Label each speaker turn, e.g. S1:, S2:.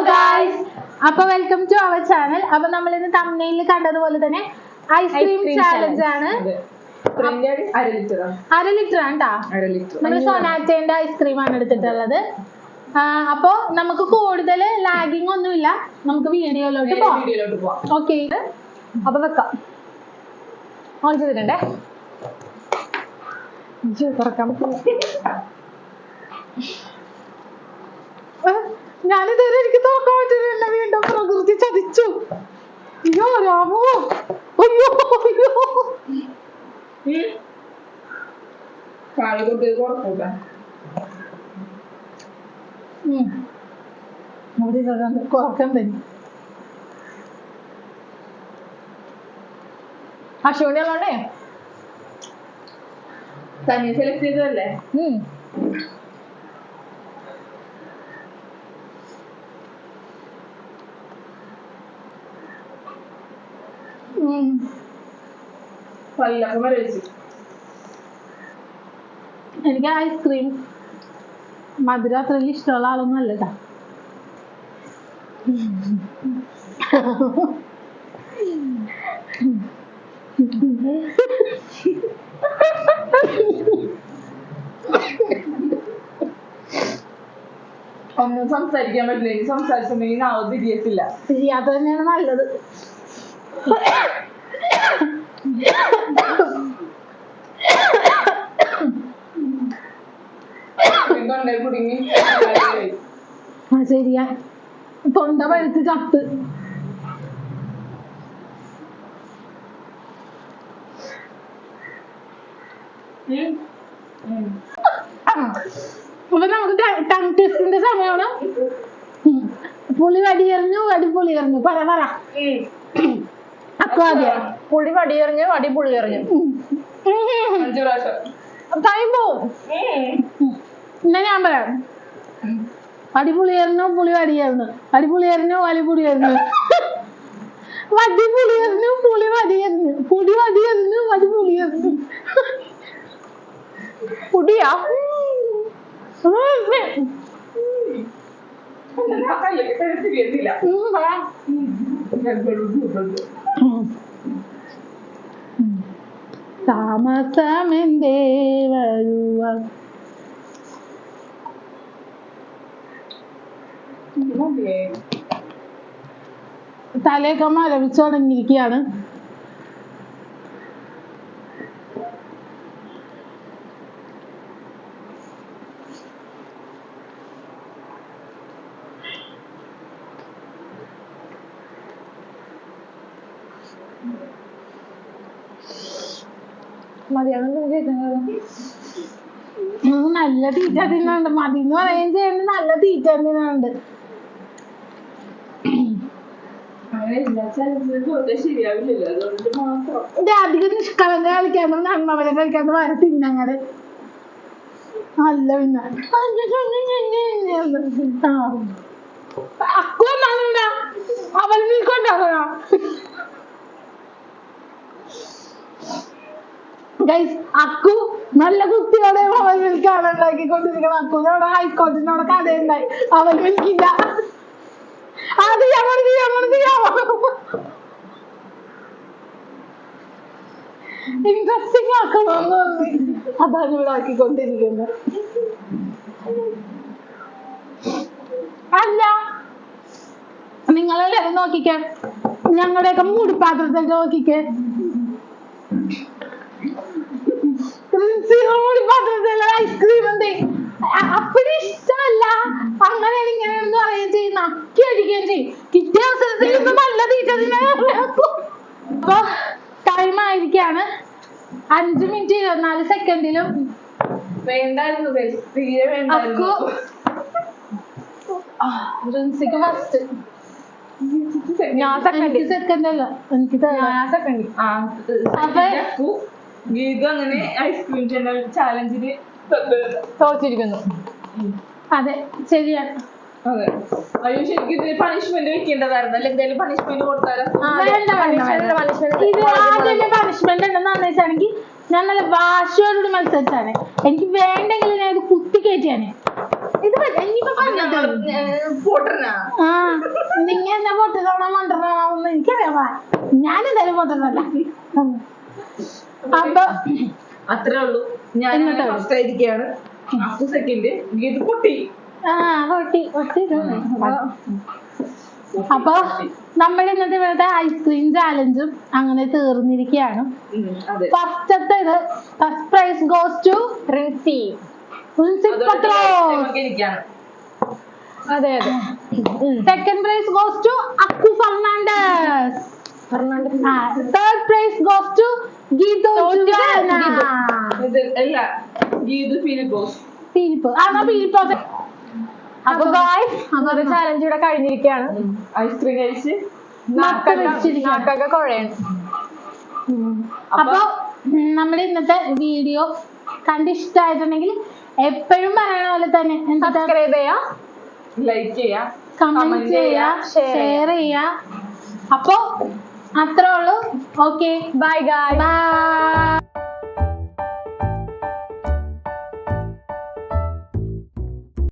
S1: Guys, അപ്പൊ welcome to our channel. അപ്പൊ നമ്മൾ ഇന്ന് തമ്മിൽ കണ്ടതുപോലെ തന്നെ ഐസ്ക്രീം ചാലഞ്ച് ആണ്. 1/2 ലിറ്റർ ആണ് നമ്മൾ സൊനാറ്റേന്റെ ഐസ്ക്രീം ആണ് എടുത്തിട്ടുള്ളത്. അപ്പൊ നമുക്ക് കൂടുതൽ ലാഗിങ് ഒന്നുമില്ല, നമുക്ക് വീഡിയോയിലോട്ട് പോവാം. ഓക്കെ, അപ്പൊ വെക്കാം. ഓൺ ചെയ്തിട്ടുണ്ടേ, തുറക്കാം. ഞാനിതുവരെ എനിക്ക് തുറക്കാൻ പറ്റില്ല, വീണ്ടും പ്രകൃതി ചതിച്ചു. അയ്യോ രാമോ, അയ്യോ അയ്യോ. കുറക്കാൻ തന്നെ അശോണിയാണേ തന്നെ സെലക്ട് ചെയ്തതല്ലേ. എനിക്ക് ഐസ്ക്രീം മധുരം അത്ര ഇഷ്ടമുള്ള ആളൊന്നും അല്ലട്ടാ.
S2: ഒന്നും സംസാരിക്കാൻ പറ്റില്ല. എനിക്ക് സംസാരിച്ചിട്ടുണ്ടെങ്കിൽ നാവ് തിരിയത്തില്ല.
S1: തിരിയാത്ത തന്നെയാണ് നല്ലത്. ശരിയാ, തൊണ്ട പഴുത്ത് ചത്ത്. അപ്പൊ നമുക്ക് ടങ് ടെസ്റ്റിന്റെ സമയമാണ്. പുളി വടിയെറിഞ്ഞു, വടി പുളി എറിഞ്ഞു. പറ അക്കാദ്യം പുളി വടിയെറിഞ്ഞു, വടി പുളി എറിഞ്ഞു. ടൈം പോവും. എന്നാ ഞാൻ പറയാം. അടിപൊളി എറിഞ്ഞു, പുളി വടിയെറിഞ്ഞു. അടിപൊളി എറിഞ്ഞു, വലിപുളി എറിഞ്ഞു. വടി പുളി എറിഞ്ഞു, പുളി വടിയെറിഞ്ഞു. പുളി വടിയെറിഞ്ഞു, വടി പുളി എറിഞ്ഞു. പുടിയാ താമസമെന്തേ വരുക. തലയൊക്കെ മരവിച്ചു തുടങ്ങിയിരിക്കുകയാണ്. നല്ല തീറ്റ തിന്നുണ്ട്. മതി എന്ന് പറയുകയും ചെയ്യുന്നുണ്ട്, നല്ല തീറ്റ തിന്നുണ്ട്. അധികം നിഷ്കളങ്ക കളിക്കാൻ നന്മവരെ കളിക്കാത്ത വരെ തിന്നങ്ങട് നല്ല. പിന്നെ അക്കു എന്നാ അവൻ നീക്കൊണ്ടാകണ. ഗൈസ്, അക്കു നല്ല കുട്ടിയോടെ അവൻ മിൽക്കാണ് ഉണ്ടാക്കിക്കൊണ്ടിരിക്കണം. അക്കുനോടെ ഹൈക്കോടതിനോടെ കഥയുണ്ടായി, അവൻ മിൽക്കില്ല. അത് ഇൻട്രസ്റ്റിംഗ് ആക്കണമെന്ന് പറഞ്ഞു. അതാണ് ഇവിടെ ആക്കിക്കൊണ്ടിരിക്കുന്നത്. അല്ല, നിങ്ങളെല്ലാരും നോക്കിക്കേ, ഞങ്ങളുടെയൊക്കെ മൂടിപ്പാത്രത്തിൽ നോക്കിക്കേ. ഐസ്ക്രീം ഉണ്ട്, അപ്പടി ഇഷ്ടമല്ല. അങ്ങനെയാണ് ഇങ്ങനെയാണെന്ന് പറയുകയും ചെയ്യും, നക്കി അടിക്കുകയും ചെയ്യും. കിട്ടിയ അവസരത്തിൽ നല്ല തീറ്റ. അപ്പൊ ടൈം ആയിരിക്കാണ് 5 മിനിറ്റ് 24 സെക്കൻഡിലും.
S2: വേണ്ടായിരുന്നു, തീരെ വേണ്ടായിരുന്നു.
S1: ഫസ്റ്റ് ഞാൻ സെക്കൻഡ് അല്ല, എനിക്ക് സെക്കൻഡ്.
S2: ഗീതു അങ്ങനെ ഐസ്ക്രീം ചാലഞ്ചിന്
S1: തോറ്റിരിക്കുന്നു. അതെ, ശരിയാണ്.
S2: അതെ, അയ്യോ ശരിക്കും ഇതിന് പണിഷ്മെന്റ് വെക്കേണ്ടതായിരുന്നു. അല്ലെ എന്തെങ്കിലും പണിഷ്മെന്റ് കൊടുത്താലോ?
S1: ഇത് ആദ്യമേ പണിഷ്മെന്റ് ഉണ്ടെന്ന് വെച്ചാണെങ്കിൽ ഞാൻ നല്ല വാശിയോടുകൂടി മത്സരിച്ചാണ്. എനിക്ക് വേണ്ടെങ്കിൽ ഞാൻ ഇത് കുത്തി കയറ്റിയാണ്. ഇത് ഇനിയിപ്പോ പറഞ്ഞിട്ട്
S2: പോട്ടനാ
S1: ആ നിങ്ങ എന്നെ പൊട്ടിതവണ മണ്ടറാണെന്ന് എനിക്കറിയാം ഞാനെന്തായാലും പൊട്ടുന്നല്ല. അപ്പൊ
S2: അത്രേ ഉള്ളൂ. ഞാൻ ഫസ്റ്റ് ആയിരിക്കാണ്. അപ്പൊ സെക്കൻഡ് ഗീത് പൊട്ടി.
S1: അപ്പൊ നമ്മൾ ഇന്നത്തെ ഇവിടുത്തെ ഐസ്ക്രീം ചാലഞ്ചും അങ്ങനെ തീർന്നിരിക്കുകയാണ്. ഫസ്റ്റത്തെ ഇത് first prize goes to Rincy. അതെ അതെ. Second prize goes to Akku Fernandes. Third prize goes to Geethu Philip. അപ്പൊ അതൊരു ചാലഞ്ച് ഇവിടെ കഴിഞ്ഞിരിക്കുകയാണ്.
S2: ഐസ്ക്രീം കഴിച്ച്
S1: നാക്കൊക്കെ കുഴയാണ്. അപ്പൊ നമ്മുടെ ഇന്നത്തെ വീഡിയോ കണ്ടിഷ്ടമായിട്ടുണ്ടെങ്കിൽ എപ്പോഴും പറയണ പോലെ തന്നെ സബ്സ്ക്രൈബ് ചെയ്യാ,
S2: ലൈക്ക് ചെയ്യാ,
S1: കമന്റ് ചെയ്യാ, ഷെയർ ചെയ്യാ. അപ്പൊ അത്രേ ഉള്ളൂ. Okay, bye guys. ബൈ.